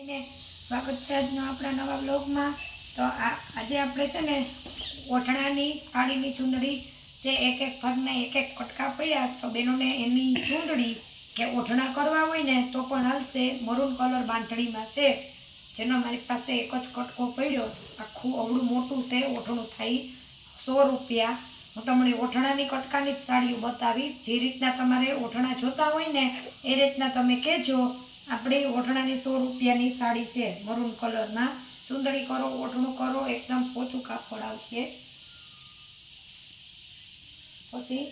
સ્વાગત છે આજનો આપણા નવા બ્લોગમાં। તો આજે આપણે છે ને ઓઢણાની સાડીની ચૂંદડી જે એક એક ભાગના એક એક કટકા પડ્યા, તો બેનોને એની ચૂંદડી કે ઓઢણા કરવા હોય ને તો પણ હાલશે। મરૂન કલર બાંધણીમાં છે, જેનો મારી પાસે એક જ કટકો પડ્યો, આખું અવળું મોટું છે। ઓઢણું થાય 100 રૂપિયા। હું તમને ઓઢણાની કટકાની જ સાડીઓ બતાવીશ। જે રીતના તમારે ઓઢણા જોતા હોય ને એ રીતના તમે કહેજો। આપણે ઓઢણાની 100 રૂપિયાની સાડી છે, મરૂન કલરમાં। ચૂંદડી કરો, ઓઢણું કરો, એકદમ પોચું કાપડ આવશે। પછી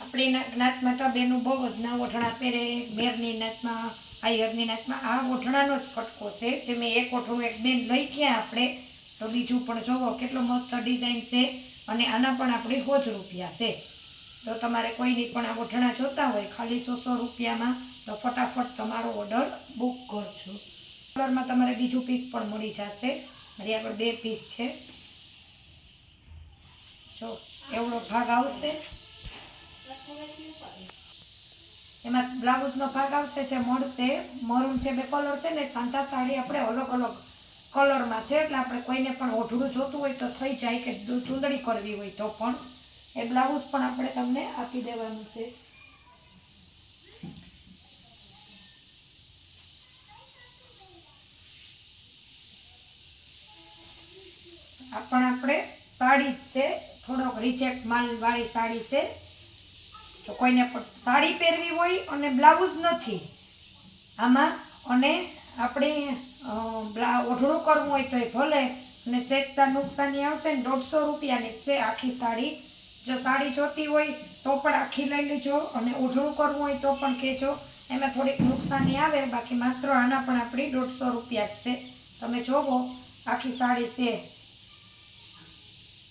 આપણી જ્ઞાતમાં તો બેનું બહુ જ ના ઓઢણા પહેરે, મેરની નાતમાં, આયરની નાતમાં। આ ઓઢણાનો જ કટકો છે, જે મેં એક ઓઢણું એક બેન લઈ ગયા આપણે, તો બીજું પણ જોવો કેટલો મસ્ત ડિઝાઇન છે, અને આના પણ આપણે 100 રૂપિયા છે। તો તમારે કોઈની પણ આ ઓઢણા જોતા હોય ખાલી 100 રૂપિયામાં, તો ફટાફટ તમારો ઓર્ડર બુક કરજો। કલરમાં તમારે બીજું પીસ પણ મળી જશે। મારી આગળ 2 પીસ છે, જો એવડો ભાગ આવશે। એમાં બ્લાઉઝનો ભાગ આવશે જે મળશે મરૂન। જે 2 કલર છે ને, સાંધા સાડી આપણે અલગ અલગ કલરમાં છે, એટલે આપણે કોઈને પણ ઓઢણું જોતું હોય તો થઈ જાય, કે ચૂંદડી કરવી હોય તો પણ એ બ્લાઉઝ પણ આપણે તમને આપી દેવાનું છે। આ પણ આપણે સાડી જ છે, થોડોક રિજેક્ટ માલવાળી સાડી છે। જો કોઈને પણ સાડી પહેરવી હોય અને બ્લાઉઝ નથી આમાં, અને આપણે ઓઢણું કરવું હોય તો ભલે, અને સેજતા નુકસાની આવશે ને 150 રૂપિયાની છે આખી સાડી। જો સાડી જોતી હોય તો પણ આખી લઈ લેજો, અને ઓઢણું કરવું હોય તો પણ કહેજો। એમાં થોડીક નુકસાની આવે, બાકી માત્ર આના પણ આપણી 150 રૂપિયા જ છે। તમે જોવો આખી સાડી છે,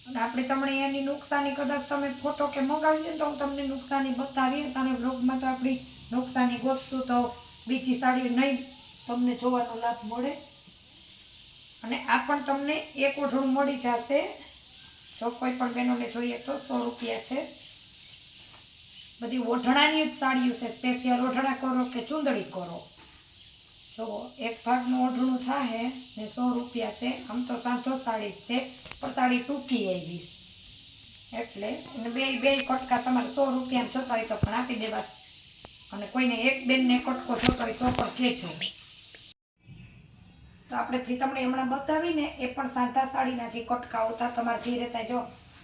અને આપણે તમને એની નુકસાની કદાચ તમે ફોટો કે મંગાવી તો હું તમને નુકસાની બતાવી। અને બ્લોગમાં તો આપણી નુકસાની ગોતશું તો બીજી સાડી નહીં તમને જોવાનો લાભ મળે। અને આ પણ તમને એક ઓઢણું મળી જશે, જો કોઈ પણ બહેનોને જોઈએ તો 100 રૂપિયા છે। બધી ઓઢણાની જ સાડીઓ છે, સ્પેશિયલ ઓઢણા કરો કે ચૂંદડી કરો, જો એક ભાગનું ઓઢણું થાય ને 100 રૂપિયા છે। આમ તો સાંધો સાડી જ છે, પણ સાડી ટૂંકી આવી, એટલે બે કટકા તમારે 100 રૂપિયા જોતા હોય તો પણ આપી દેવા, અને કોઈને એક બેનને કટકો જોતો હોય તો પણ કહેજો। તો આપણે જે તમને હમણાં બતાવીને એ પણ સાંધા સાડીના જે કટકા હતા, તમારે જે રહેતા જો।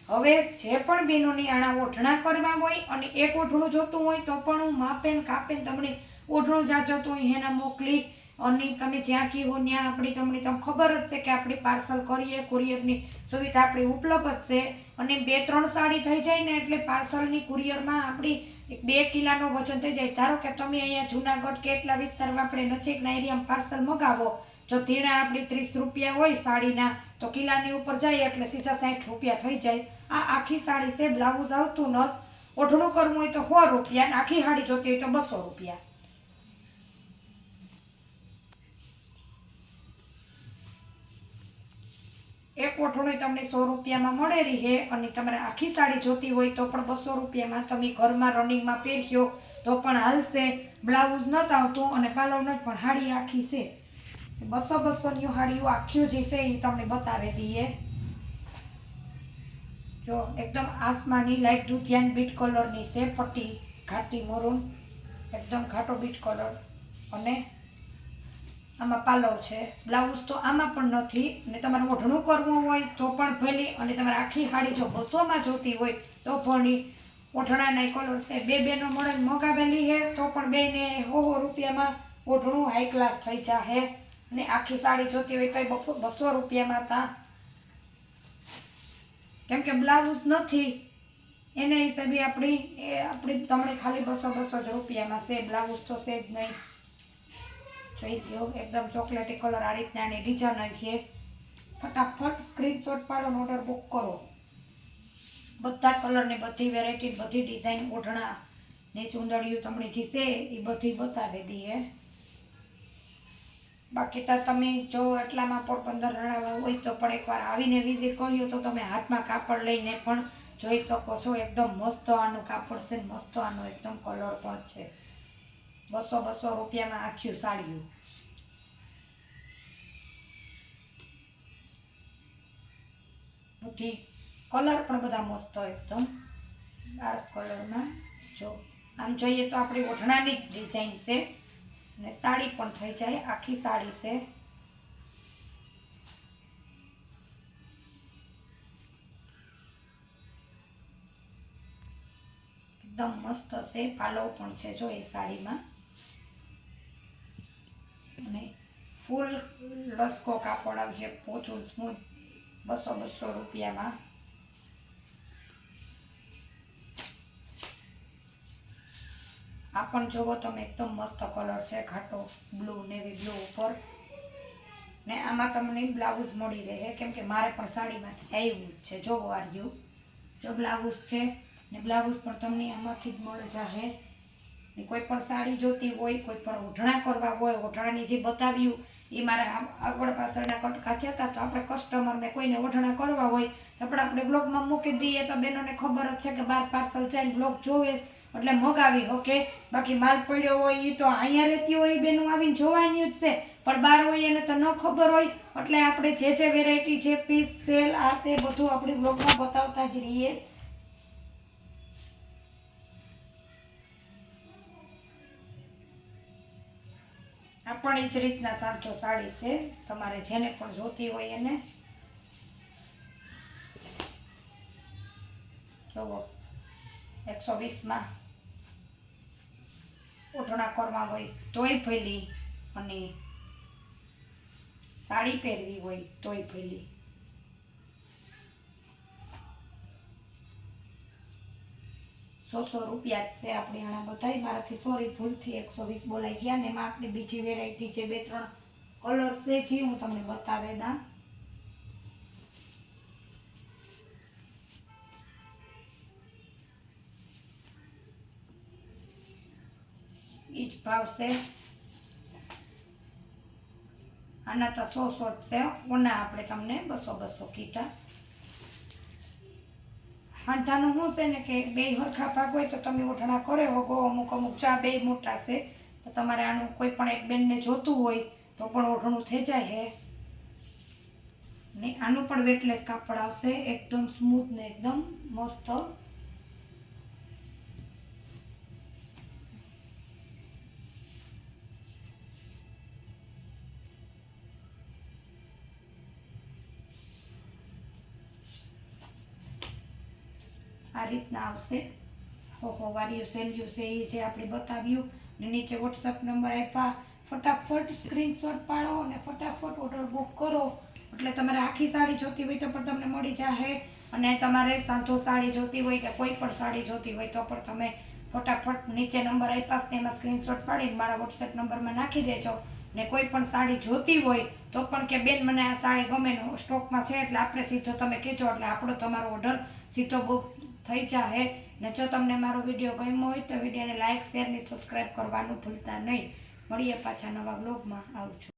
હવે જે પણ બહેનોની આણા ઓઢણા કરવા હોય અને એક ઓઢણું જોતું હોય તો પણ હું માપેન કાપેન તમને ઓઢણું જ્યાં જોતું હોય એના મોકલી, અને તમે જ્યાં કહો ત્યાં આપણી તમને ખબર જ છે કે આપણી પાર્સલ કરીએ, કુરિયરની સુવિધા આપણી ઉપલબ્ધ છે। અને 2-3 સાડી થઈ જાય ને એટલે પાર્સલની કુરિયરમાં આપણી 2 કિલોનો વજન થઈ જાય। ધારો કે તમે અહીંયા જુનાગઢ કે એટલા વિસ્તારમાં આપણે નજીકના એરિયામાં પાર્સલ મગાવો, જો ધીણા આપણી 30 રૂપિયા હોય સાડીના, તો કિલાની ઉપર જાય એટલે સીધા 60 રૂપિયા થઈ જાય। આ આખી સાડી છે, બ્લાઉઝ આવતું નથી। ઓઢણું કરવું હોય તો 100 રૂપિયા, આખી સાડી જોતી હોય તો 200 રૂપિયા। એક ઓઢણું તમને 100 રૂપિયામાં મળેલી છે, અને તમારે આખી સાડી જોતી હોય તો પણ 200 રૂપિયામાં તમે ઘરમાં રનિંગમાં પહેર્યો તો પણ હાલશે। બ્લાઉઝ નથી આવતું અને પાલવ નથી, પણ સાડી આખી છે। 200-200ની સાડીઓ આખી જે છે એ તમને બતાવી દઈએ। જો એકદમ આસમાની લાઈટ દૂધિયાન બીટ કલરની છે, પટ્ટી ઘાટી મરૂન, એકદમ ઘાટો બીટ કલર, અને આમાં પાલવ છે। બ્લાઉઝ તો આમાં પણ નથી, અને તમારે ઓઢણું કરવું હોય તો પણ ભલે, અને તમારે આખી સાડી જો 200માં જોતી હોય તો ભલે। ઓઢણાના કલર છે, 2 બેનો મળે મગાવેલી છે તો પણ બેને 100 રૂપિયામાં ઓઢણું હાઈ ક્લાસ થઈ જશે। અને આખી સાડી જોતી હોય તો 200 રૂપિયામાં હતા, કેમ કે બ્લાઉઝ નથી એના હિસાબે આપણી તમને ખાલી 200 રૂપિયામાં છે। બ્લાઉઝ તો છે જ નહીં, જોઈ લો એકદમ ચોકલેટી કલર આ રીતનાની ડિઝાઇન આવી છે। ફટાફટ સ્ક્રીનશોટ પાડો, ઓર્ડર બુક કરો। બધા કલરની બધી વેરાયટી, બધી ડિઝાઇન ઓઢણા ને ચૂંદડીઓ તમને જે છે એ બધી બતાવી દઈએ। બાકી તો તમે જો એટલામાં પોરબંદર રણાવા હોય તો પણ એકવાર આવીને વિઝિટ કર્યો તો તમે હાથમાં કાપડ લઈને પણ જોઈ શકો છો। એકદમ મસ્ત આનું કાપડ છે, મસ્ત આનો એકદમ કલર પણ છે। 200 રૂપિયામાં આખી સાડીઓ। બધી કલર પણ બધા મસ્ત હોય એકદમ ડાર્ક કલરમાં. જો આમ જોઈએ તો આપણી ઓઢણાની જ ડિઝાઇન છે ને સાડી પણ થઈ જાય, આખી સાડી છે. એકદમ મસ્ત છે, પાલવ પણ છે જો એ સાડીમાં, અને ફૂલ લસકો કાપડ આવશે, પોચું સ્મૂથ, 200 રૂપિયામાં. આ પણ જોવો તમે, એકદમ મસ્ત કલર છે, ઘાટો બ્લુ, નેવી બ્લુ ઉપર, ને આમાં તમને બ્લાઉઝ મળી રહે, કેમ કે મારે પણ સાડીમાંથી આવ્યું જ છે. જોવો આર્યું જો બ્લાઉઝ છે, ને બ્લાઉઝ પણ તમને આમાંથી જ મળી જશે. ને કોઈ પણ સાડી જોતી હોય, કોઈ પણ ઓઢણા કરવા હોય, ઓઢણાની જે બતાવ્યું એ મારા આગળ પાછળના કટકા થયા તો આપણે કસ્ટમરને કોઈને ઓઢણા કરવા હોય તો આપણે બ્લોગમાં મૂકી દઈએ તો બેનોને ખબર જ છે કે બાર પાર્સલ જઈને બ્લોગ જોવે એટલે મગાવી ઓકે. બાકી માલ પડ્યો હોય એ તો અહીંયા રહેતી હોય બેનો આવીને જોવાની જ છે, પણ બહાર હોય એને તો ન ખબર હોય. એટલે આપણે જે વેરાયટી, જે પીસ, સેલ, આ તે બધું આપણી બ્લોગમાં બતાવતા જ રહીએ. આ પણ એ જ રીતના સાંતો સાડી છે, તમારે જેને પણ જોતી હોય એને. જોવો 120માં ઓઢણા કરવા હોય તોય ભલી, અને સાડી પહેરવી હોય તોય ભલી. ₹100 જ છે આપણે આણા બધાય. મારાથી સોરી, ભૂલથી 120 બોલાઈ ગયા. ને એમાં આપણી બીજી વેરાયટી છે, 2-3 કલર છે જે હું તમને બતાવે દા. ઈ જ ભાવ છે, આના તો 100 જ છે. ઓના આપણે તમને 200 કીધા. હાંધાનું શું છે ને કે બે હરખા ભાગ હોય તો તમે ઓઢણા કરે હોગો, અમુક ચા બે મોટા છે તો તમારે આનું કોઈ પણ એક બેનને જોતું હોય તો પણ ઓઢણું થઈ જાય હે. ને આનું પણ વેટલેસ કાપડ આવશે, એકદમ સ્મૂથ ને એકદમ મસ્ત. આ રીતના આવશે. વાર્યું સેલ્યું છે એ જે આપણે બતાવ્યું, ને નીચે વોટ્સઅપ નંબર આપ્યા. ફટાફટ સ્ક્રીનશોટ પાડો અને ફટાફટ ઓર્ડર બુક કરો, એટલે તમારે આખી સાડી જોતી હોય તો પણ તમને મળી જશે. અને તમારે સાંધો સાડી જોતી હોય કે કોઈ પણ સાડી જોતી હોય તો પણ તમે ફટાફટ નીચે નંબર આપ્યા છે એમાં સ્ક્રીનશોટ પાડીને મારા વોટ્સએપ નંબરમાં નાખી દેજો. ને કોઈ પણ સાડી જોતી હોય તો પણ કે બેન મને આ સાડી ગમે સ્ટોકમાં છે, એટલે આપણે સીધો તમે કહેજો એટલે આપણો તમારો ઓર્ડર સીધો બુક થઈ જાહે. ને જો તમને મારો વિડીયો ગમ્યો હોય તો વિડીયોને લાઇક, શેર ને સબસ્ક્રાઈબ કરવાનું ભૂલતા નહીં. મળીએ પાછા નવા બ્લોગમાં. આવજો.